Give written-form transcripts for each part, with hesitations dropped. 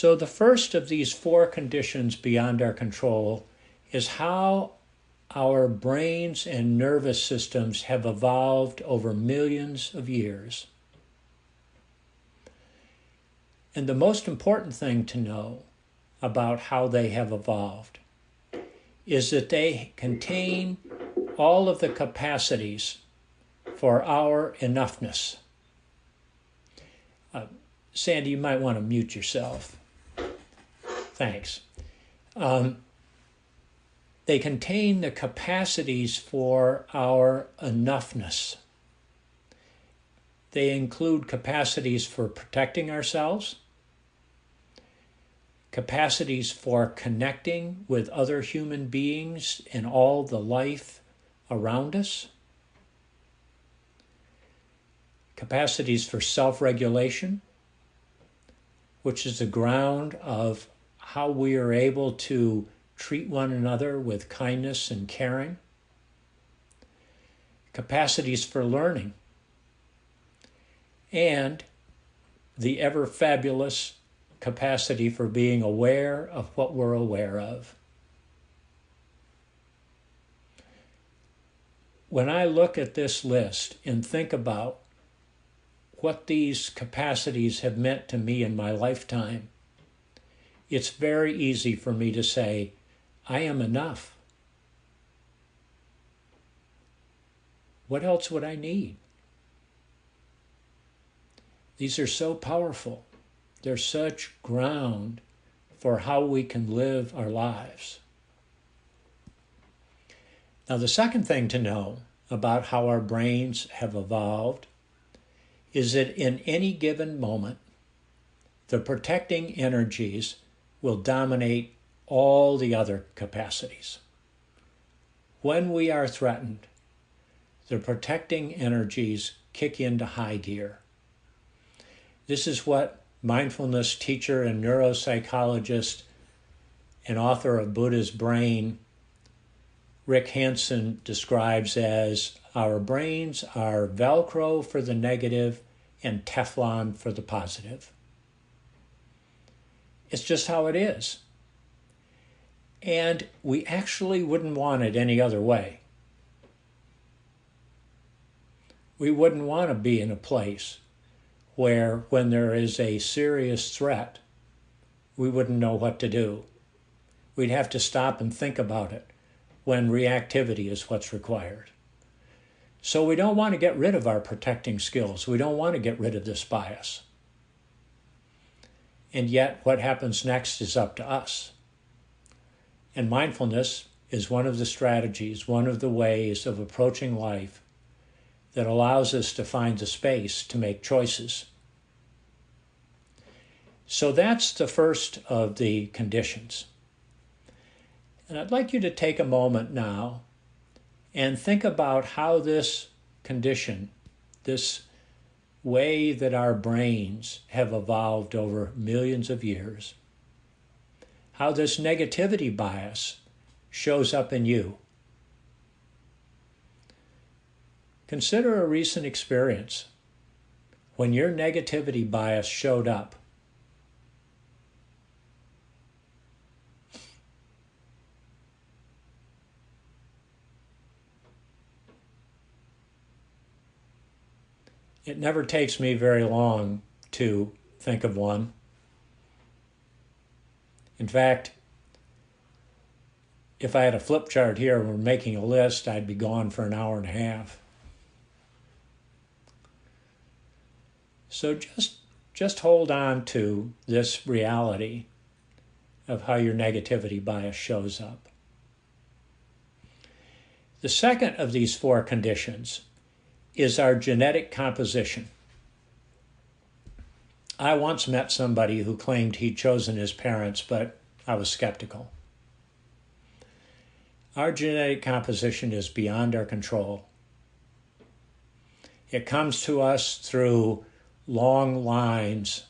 So the first of these four conditions beyond our control is how our brains and nervous systems have evolved over millions of years. And the most important thing to know about how they have evolved is that they contain all of the capacities for our enoughness. Sandy, you might want to mute yourself. Thanks. They contain the capacities for our enoughness. They include capacities for protecting ourselves, capacities for connecting with other human beings and all the life around us, capacities for self-regulation, which is the ground of how we are able to treat one another with kindness and caring, capacities for learning, and the ever fabulous capacity for being aware of what we're aware of. When I look at this list and think about what these capacities have meant to me in my lifetime, it's very easy for me to say, I am enough. What else would I need? These are so powerful. They're such ground for how we can live our lives. Now, the second thing to know about how our brains have evolved is that in any given moment, the protecting energies will dominate all the other capacities. When we are threatened, the protecting energies kick into high gear. This is what mindfulness teacher and neuropsychologist and author of Buddha's Brain, Rick Hanson, describes as our brains are Velcro for the negative and Teflon for the positive. It's just how it is. And we actually wouldn't want it any other way. We wouldn't want to be in a place where when there is a serious threat, we wouldn't know what to do. We'd have to stop and think about it when reactivity is what's required. So we don't want to get rid of our protecting skills. We don't want to get rid of this bias. And yet what happens next is up to us. And mindfulness is one of the strategies, one of the ways of approaching life that allows us to find the space to make choices. So that's the first of the conditions. And I'd like you to take a moment now and think about how this condition, this way that our brains have evolved over millions of years, how this negativity bias shows up in you. Consider a recent experience when your negativity bias showed up. It never takes me very long to think of one. In fact, if I had a flip chart here and were making a list, I'd be gone for an hour and a half. So just hold on to this reality of how your negativity bias shows up. The second of these four conditions is our genetic composition. I once met somebody who claimed he'd chosen his parents, but I was skeptical. Our genetic composition is beyond our control. It comes to us through long lines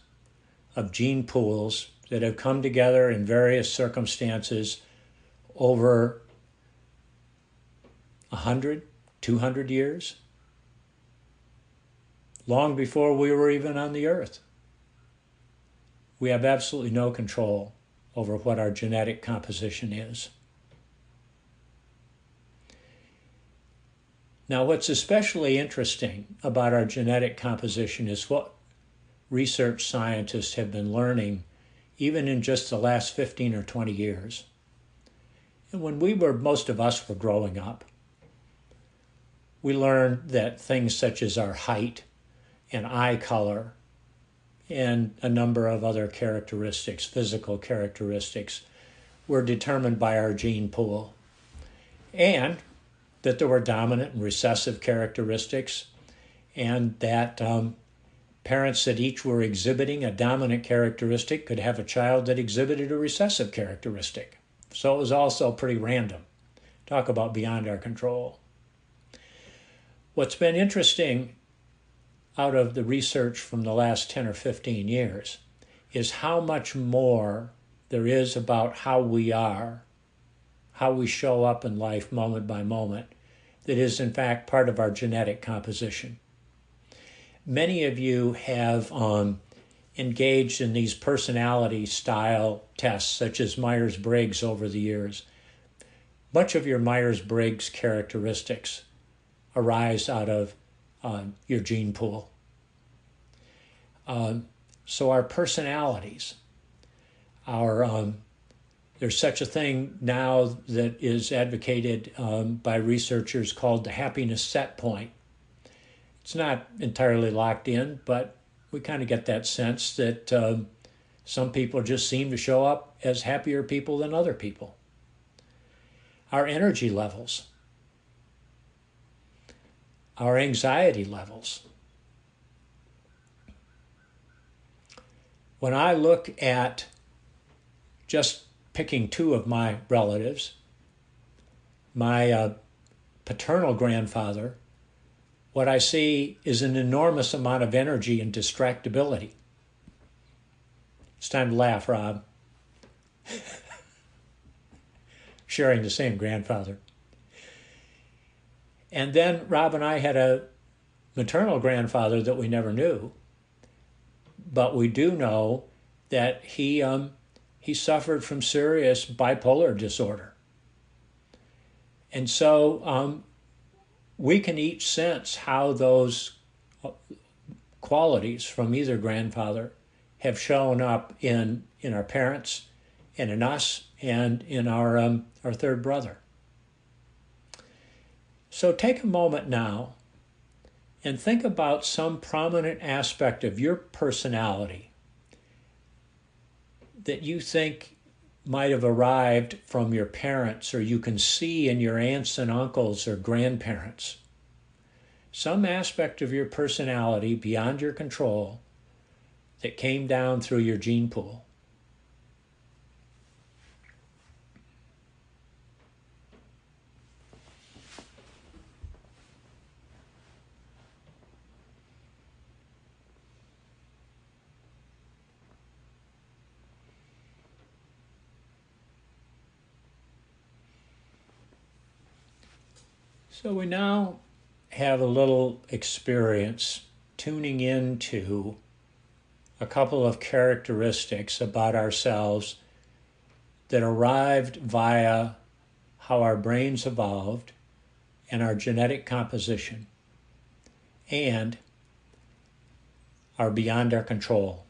of gene pools that have come together in various circumstances over 100, 200 years, long before we were even on the earth. we have absolutely no control over what our genetic composition is. Now, what's especially interesting about our genetic composition is what research scientists have been learning even in just the last 15 or 20 years. And when most of us were growing up, we learned that things such as our height and eye color and a number of other characteristics, physical characteristics, were determined by our gene pool. And that there were dominant and recessive characteristics, and that parents that each were exhibiting a dominant characteristic could have a child that exhibited a recessive characteristic. So it was also pretty random. Talk about beyond our control. What's been interesting out of the research from the last 10 or 15 years is how much more there is about how we are, how we show up in life moment by moment, that is in fact part of our genetic composition. Many of you have engaged in these personality style tests, such as Myers-Briggs over the years. Much of your Myers-Briggs characteristics arise out of your gene pool. So our personalities, there's such a thing now that is advocated by researchers called the happiness set point. It's not entirely locked in, but we kind of get that sense that some people just seem to show up as happier people than other people. Our energy levels, our anxiety levels. When I look at just picking two of my relatives, my paternal grandfather, what I see is an enormous amount of energy and distractibility. It's time to laugh, Rob. Sharing the same grandfather. And then Rob and I had a maternal grandfather that we never knew, but we do know that he suffered from serious bipolar disorder. And so we can each sense how those qualities from either grandfather have shown up in our parents and in us and in our third brother. So take a moment now and think about some prominent aspect of your personality that you think might have arrived from your parents, or you can see in your aunts and uncles or grandparents. Some aspect of your personality beyond your control that came down through your gene pool. So we now have a little experience tuning into a couple of characteristics about ourselves that arrived via how our brains evolved and our genetic composition and are beyond our control.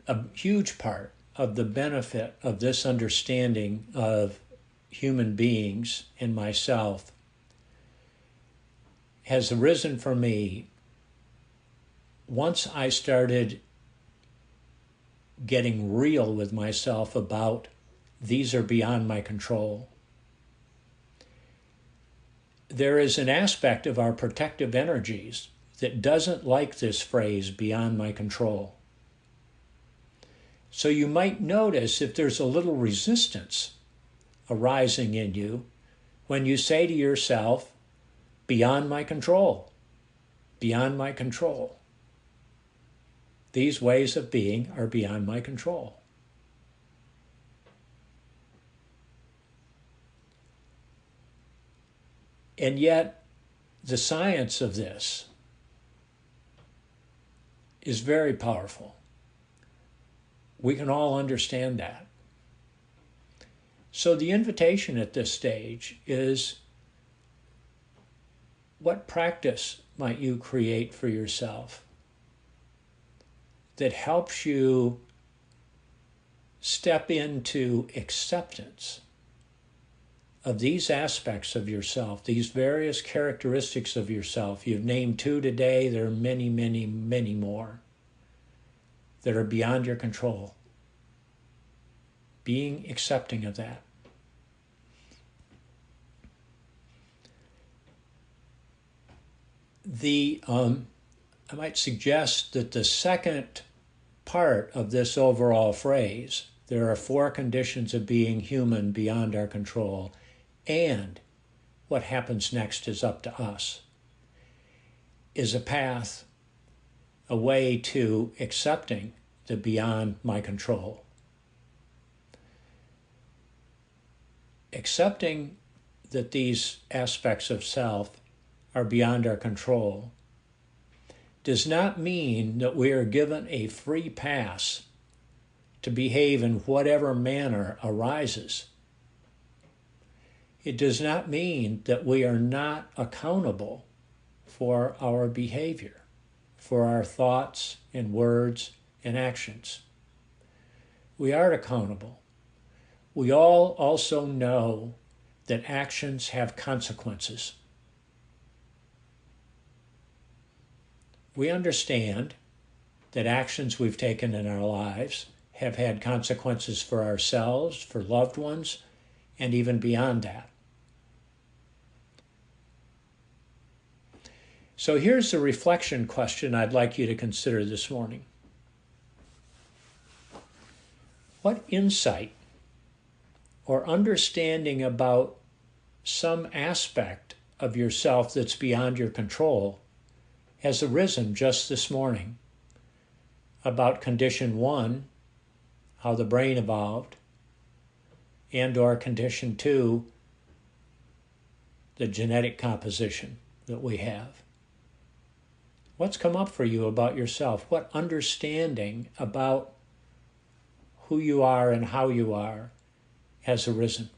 A huge part of the benefit of this understanding of human beings and myself has arisen for me once I started getting real with myself about these are beyond my control. There is an aspect of our protective energies that doesn't like this phrase, beyond my control. So you might notice if there's a little resistance arising in you when you say to yourself, beyond my control, beyond my control. These ways of being are beyond my control. And yet, the science of this is very powerful. We can all understand that. So the invitation at this stage is, what practice might you create for yourself that helps you step into acceptance of these aspects of yourself, these various characteristics of yourself? You've named 2 today. There are many, many, many more that are beyond your control. Being accepting of that. I might suggest that the second part of this overall phrase, there are 4 conditions of being human beyond our control, and what happens next is up to us, is a path, a way to accepting the beyond my control. Accepting that these aspects of self are beyond our control does not mean that we are given a free pass to behave in whatever manner arises. It does not mean that we are not accountable for our behavior, for our thoughts and words and actions. We are accountable. We all also know that actions have consequences. We understand that actions we've taken in our lives have had consequences for ourselves, for loved ones, and even beyond that. So here's the reflection question I'd like you to consider this morning. What insight or understanding about some aspect of yourself that's beyond your control has arisen just this morning about condition 1, how the brain evolved, and or condition 2, the genetic composition that we have? What's come up for you about yourself? What understanding about who you are and how you are has arisen?